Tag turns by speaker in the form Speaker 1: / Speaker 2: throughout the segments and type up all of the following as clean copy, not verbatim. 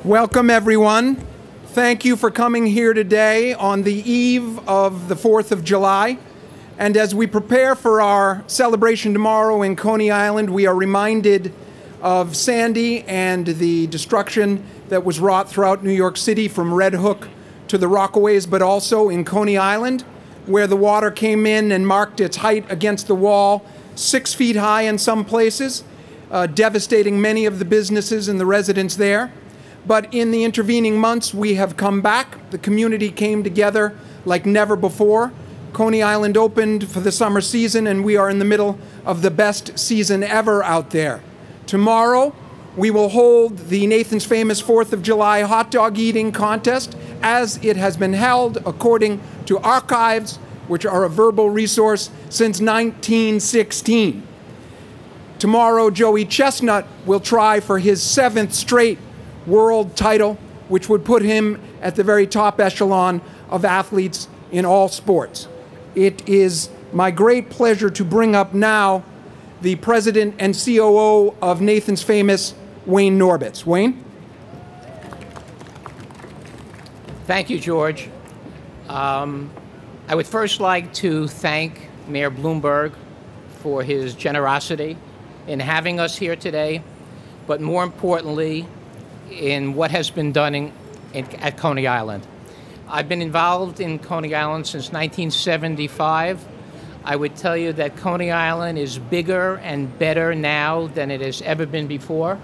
Speaker 1: Welcome, everyone. Thank you for coming here today on the eve of the 4th of July. And as we prepare for our celebration tomorrow in Coney Island, we are reminded of Sandy and the destruction that was wrought throughout New York City from Red Hook to the Rockaways, but also in Coney Island, where the water came in and marked its height against the wall, 6 feet high in some places, devastating many of the businesses and the residents there. But in the intervening months, we have come back. The community came together like never before. Coney Island opened for the summer season, and we are in the middle of the best season ever out there. Tomorrow, we will hold the Nathan's Famous 4th of July hot dog eating contest as it has been held according to archives, which are a verbal resource, since 1916. Tomorrow, Joey Chestnut will try for his 7th straight world title, which would put him at the very top echelon of athletes in all sports. It is my great pleasure to bring up now the president and COO of Nathan's Famous, Wayne Norbitz. Wayne?
Speaker 2: Thank you, George. I would first like to thank Mayor Bloomberg for his generosity in having us here today, but more importantly, in what has been done at Coney Island. I've been involved in Coney Island since 1975. I would tell you that Coney Island is bigger and better now than it has ever been before.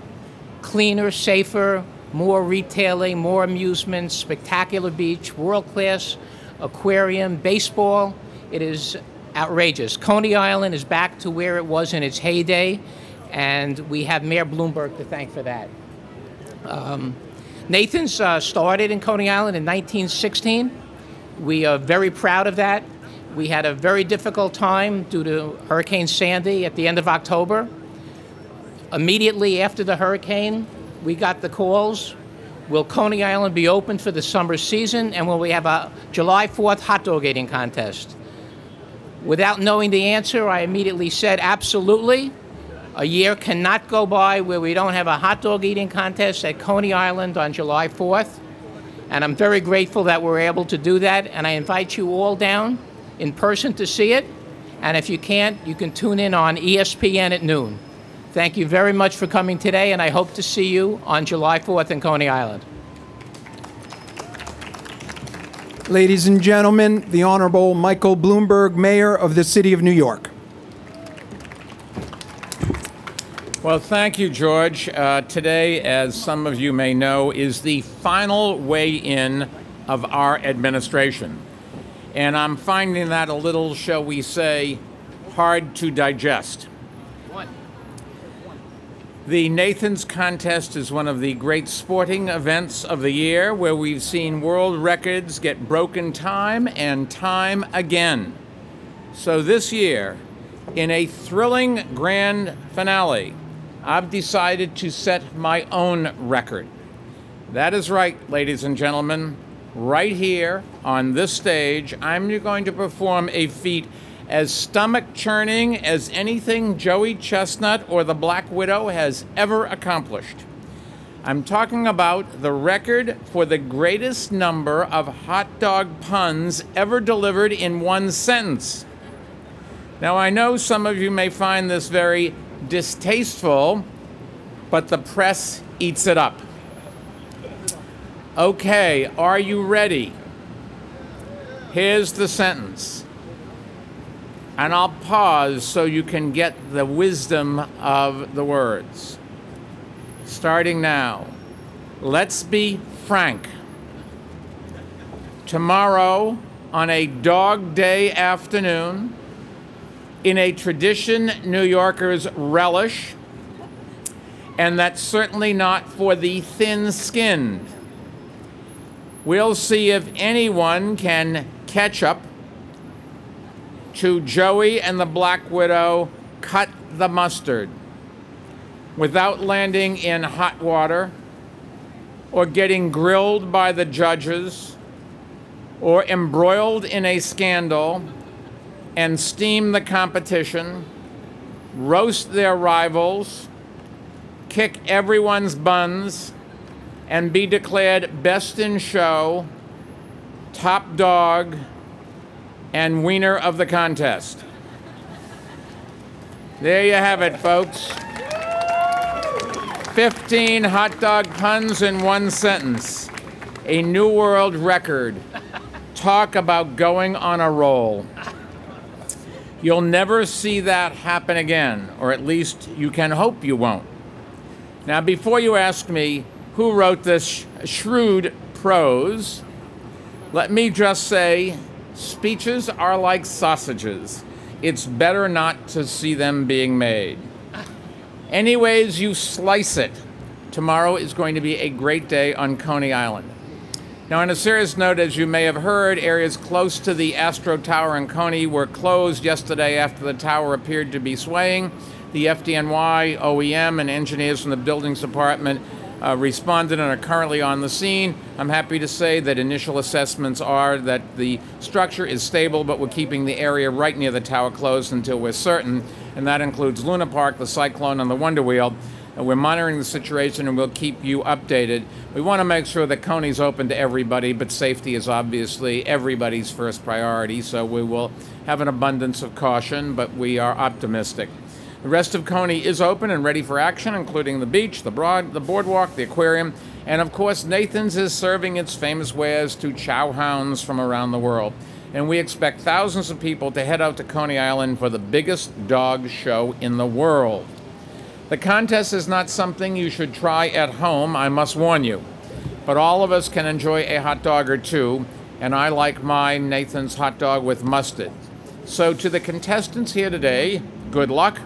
Speaker 2: Cleaner, safer, more retailing, more amusement, spectacular beach, world-class aquarium, baseball. It is outrageous. Coney Island is back to where it was in its heyday, and we have Mayor Bloomberg to thank for that. Nathan's started in Coney Island in 1916. We are very proud of that. We had a very difficult time due to Hurricane Sandy at the end of October. Immediately after the hurricane, we got the calls, will Coney Island be open for the summer season, and will we have a July 4th hot dog eating contest? Without knowing the answer, I immediately said absolutely. A year cannot go by where we don't have a hot dog eating contest at Coney Island on July 4th. And I'm very grateful that we're able to do that. And I invite you all down in person to see it. And if you can't, you can tune in on ESPN at noon. Thank you very much for coming today, and I hope to see you on July 4th in Coney Island.
Speaker 1: Ladies and gentlemen, the Honorable Michael Bloomberg, Mayor of the City of New York.
Speaker 3: Well, thank you, George. Today, as some of you may know, is the final weigh-in of our administration. And I'm finding that a little, shall we say, hard to digest. The Nathan's Contest is one of the great sporting events of the year, where we've seen world records get broken time and time again. So this year, in a thrilling grand finale, I've decided to set my own record. That is right, ladies and gentlemen. Right here on this stage, I'm going to perform a feat as stomach-churning as anything Joey Chestnut or the Black Widow has ever accomplished. I'm talking about the record for the greatest number of hot dog puns ever delivered in one sentence. Now, I know some of you may find this very distasteful, but the press eats it up. Okay, are you ready? Here's the sentence. And I'll pause so you can get the wisdom of the words. Starting now. Let's be frank. Tomorrow, on a dog day afternoon, in a tradition New Yorkers relish, and that's certainly not for the thin-skinned. We'll see if anyone can catch up to Joey and the Black Widow cut the mustard without landing in hot water or getting grilled by the judges or embroiled in a scandal and steam the competition, roast their rivals, kick everyone's buns, and be declared best in show, top dog, and wiener of the contest. There you have it, folks. 15 hot dog puns in one sentence. A new world record. Talk about going on a roll. You'll never see that happen again, or at least you can hope you won't. Now, before you ask me who wrote this shrewd prose, let me just say, speeches are like sausages. It's better not to see them being made. Any ways you slice it, tomorrow is going to be a great day on Coney Island. Now, on a serious note, as you may have heard, areas close to the Astro Tower in Coney were closed yesterday after the tower appeared to be swaying. The FDNY, OEM, and engineers from the buildings department responded and are currently on the scene. I'm happy to say that initial assessments are that the structure is stable, but we're keeping the area right near the tower closed until we're certain, and that includes Luna Park, the Cyclone, and the Wonder Wheel. We're monitoring the situation and we'll keep you updated. We want to make sure that Coney's open to everybody, but safety is obviously everybody's first priority, so we will have an abundance of caution, but we are optimistic. The rest of Coney is open and ready for action, including the beach, the boardwalk, the aquarium, and of course Nathan's is serving its famous wares to chow hounds from around the world. And we expect thousands of people to head out to Coney Island for the biggest dog show in the world. The contest is not something you should try at home, I must warn you. But all of us can enjoy a hot dog or two, and I like my Nathan's hot dog with mustard. So to the contestants here today, good luck.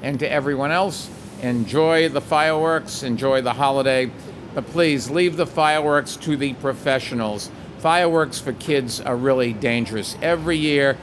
Speaker 3: And to everyone else, enjoy the fireworks, enjoy the holiday, but please leave the fireworks to the professionals. Fireworks for kids are really dangerous. Every year,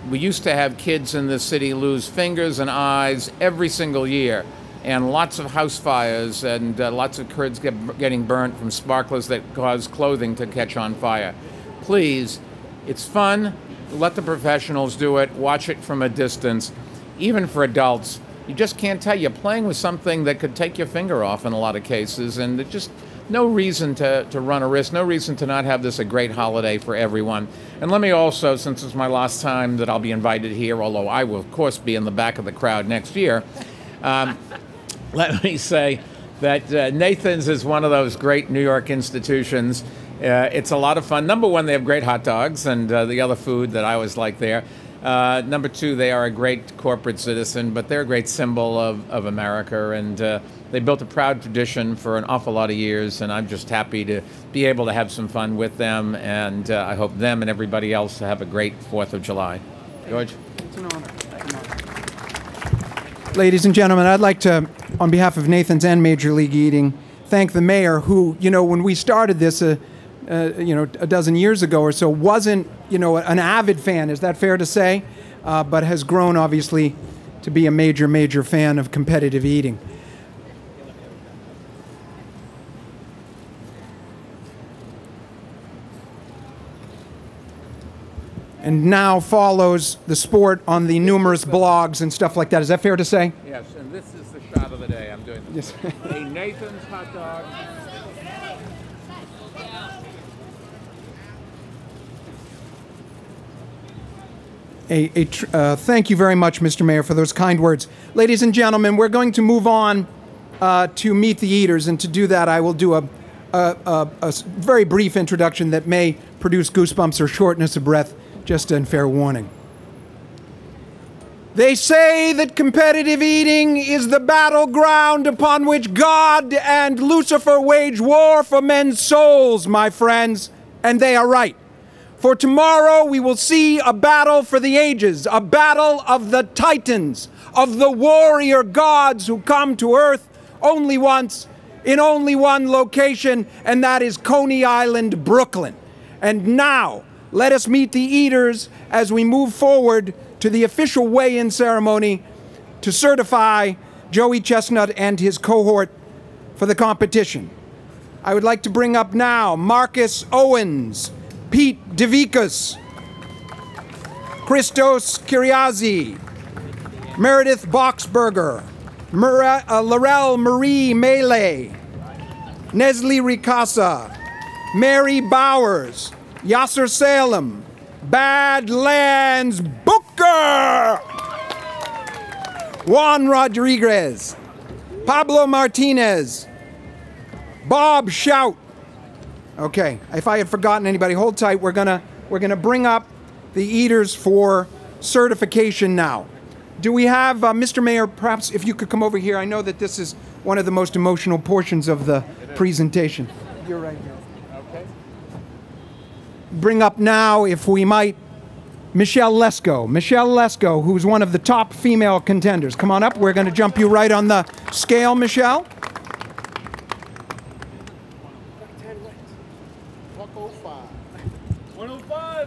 Speaker 3: we used to have kids in this city lose fingers and eyes every single year, and lots of house fires and lots of kids getting burnt from sparklers that cause clothing to catch on fire. Please, it's fun. Let the professionals do it. Watch it from a distance. Even for adults, you just can't tell. You're playing with something that could take your finger off in a lot of cases, and there's just no reason to run a risk, no reason to not have this a great holiday for everyone. And let me also, since it's my last time that I'll be invited here, although I will, of course, be in the back of the crowd next year, let me say that Nathan's is one of those great New York institutions. It's a lot of fun. Number one, they have great hot dogs and the other food that I always like there. Number two, they are a great corporate citizen, but they're a great symbol of America, and they built a proud tradition for an awful lot of years, and I'm just happy to be able to have some fun with them, and I hope them and everybody else to have a great 4th of July. George?
Speaker 1: It's an honor. Ladies and gentlemen, I'd like to, on behalf of Nathan's and Major League Eating, thank the mayor who, when we started this, a dozen years ago or so, wasn't, an avid fan, is that fair to say? But has grown, obviously, to be a major, major fan of competitive eating. And now follows the sport on the numerous blogs and stuff like that. Is that fair to say?
Speaker 3: Yes, and this is the shot of the day. I'm doing this. Yes. A Nathan's hot dog.
Speaker 1: Thank you very much, Mr. Mayor, for those kind words. Ladies and gentlemen, we're going to move on to Meet the Eaters, and to do that, I will do a very brief introduction that may produce goosebumps or shortness of breath, just in fair warning. They say that competitive eating is the battleground upon which God and Lucifer wage war for men's souls, my friends, and they are right. For tomorrow we will see a battle for the ages, a battle of the titans, of the warrior gods who come to Earth only once, in only one location, and that is Coney Island, Brooklyn. And now, let us meet the eaters as we move forward to the official weigh-in ceremony to certify Joey Chestnut and his cohort for the competition. I would like to bring up now Marcus Owens, Pete DeVicus, Christos Kyriazi, Meredith Boxberger, Laurel Marie Melee, Nesli Ricasa, Mary Bowers, Yasser Salem, Badlands Booker, Juan Rodriguez, Pablo Martinez, Bob Shout. Okay, if I had forgotten anybody, hold tight. We're gonna bring up the eaters for certification now. Do we have Mr. Mayor? Perhaps if you could come over here. I know that this is one of the most emotional portions of the presentation. You're right here. Okay. Bring up now, if we might, Michelle Lesko. Michelle Lesko, who's one of the top female contenders. Come on up. We're going to jump you right on the scale, Michelle.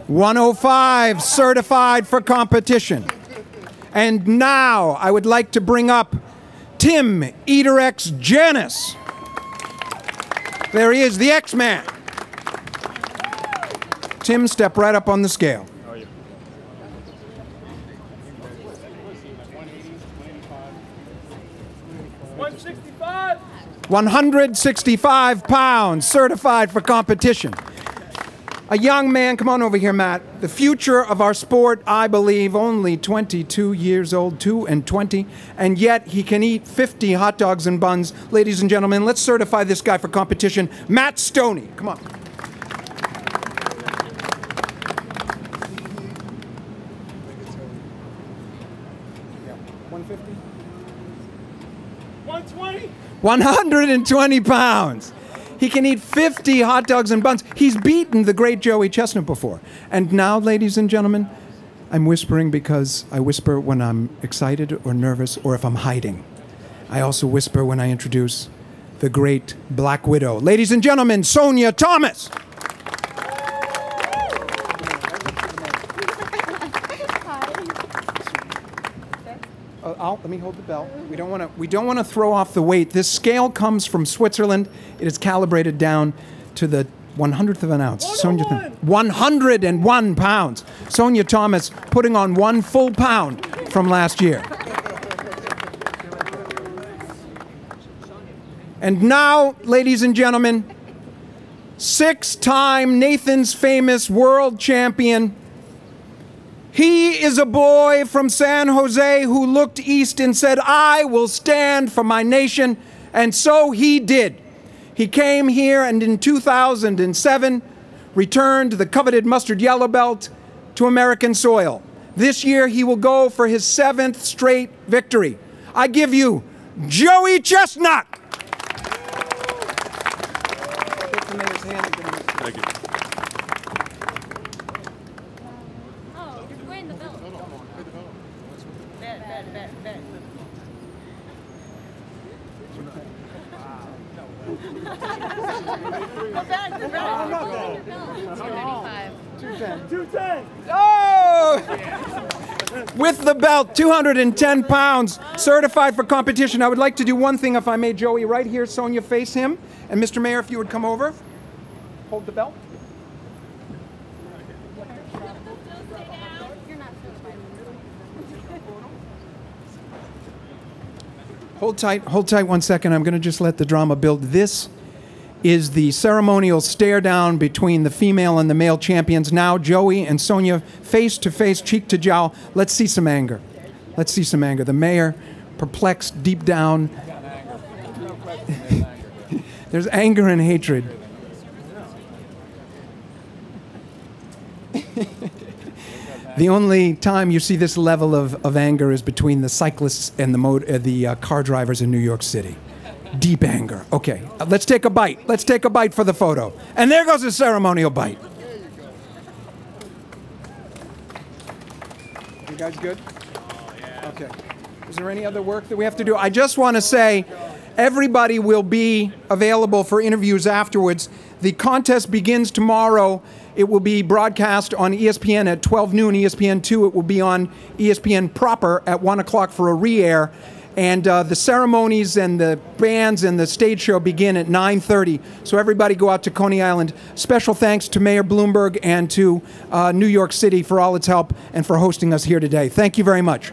Speaker 1: 105, certified for competition. And now I would like to bring up Tim Eater-X Janis. There he is, the X-Man. Tim, step right up on the scale. 165 pounds, certified for competition. A young man, come on over here, Matt. The future of our sport, I believe, only 22 years old, 2 and 20, and yet he can eat 50 hot dogs and buns. Ladies and gentlemen, let's certify this guy for competition. Matt Stoney, come on. Yeah, 150? 120? 120 pounds. He can eat 50 hot dogs and buns. He's beaten the great Joey Chestnut before. And now, ladies and gentlemen, I'm whispering because I whisper when I'm excited or nervous or if I'm hiding. I also whisper when I introduce the great Black Widow. Ladies and gentlemen, Sonia Thomas. Let me hold the belt. We don't want to throw off the weight. This scale comes from Switzerland. It is calibrated down to the 100th of an ounce. 101 pounds. Sonia Thomas putting on 1 full pound from last year. And now, ladies and gentlemen, 6-time Nathan's Famous world champion. He is a boy from San Jose who looked east and said, I will stand for my nation. And so he did. He came here and in 2007 returned the coveted mustard yellow belt to American soil. This year he will go for his 7th straight victory. I give you Joey Chestnut.
Speaker 4: Thank you.
Speaker 1: Oh! With the belt, 210 pounds, certified for competition. I would like to do one thing, if I may, Joey, right here. Sonia, face him. And Mr. Mayor, if you would come over. Hold the belt. Hold tight 1 second. I'm going to just let the drama build. This is the ceremonial stare down between the female and the male champions. Now Joey and Sonia face to face, cheek to jowl. Let's see some anger. Let's see some anger. The mayor, perplexed deep down. There's anger and hatred. The only time you see this level of anger is between the cyclists and the car drivers in New York City. Deep anger. Okay, let's take a bite. Let's take a bite for the photo. And there goes the ceremonial bite. You guys good? Okay. Is there any other work that we have to do? I just want to say everybody will be available for interviews afterwards. The contest begins tomorrow. It will be broadcast on ESPN at 12 noon, ESPN2. It will be on ESPN proper at 1 o'clock for a re-air. And the ceremonies and the bands and the stage show begin at 9:30. So everybody go out to Coney Island. Special thanks to Mayor Bloomberg and to New York City for all its help and for hosting us here today. Thank you very much.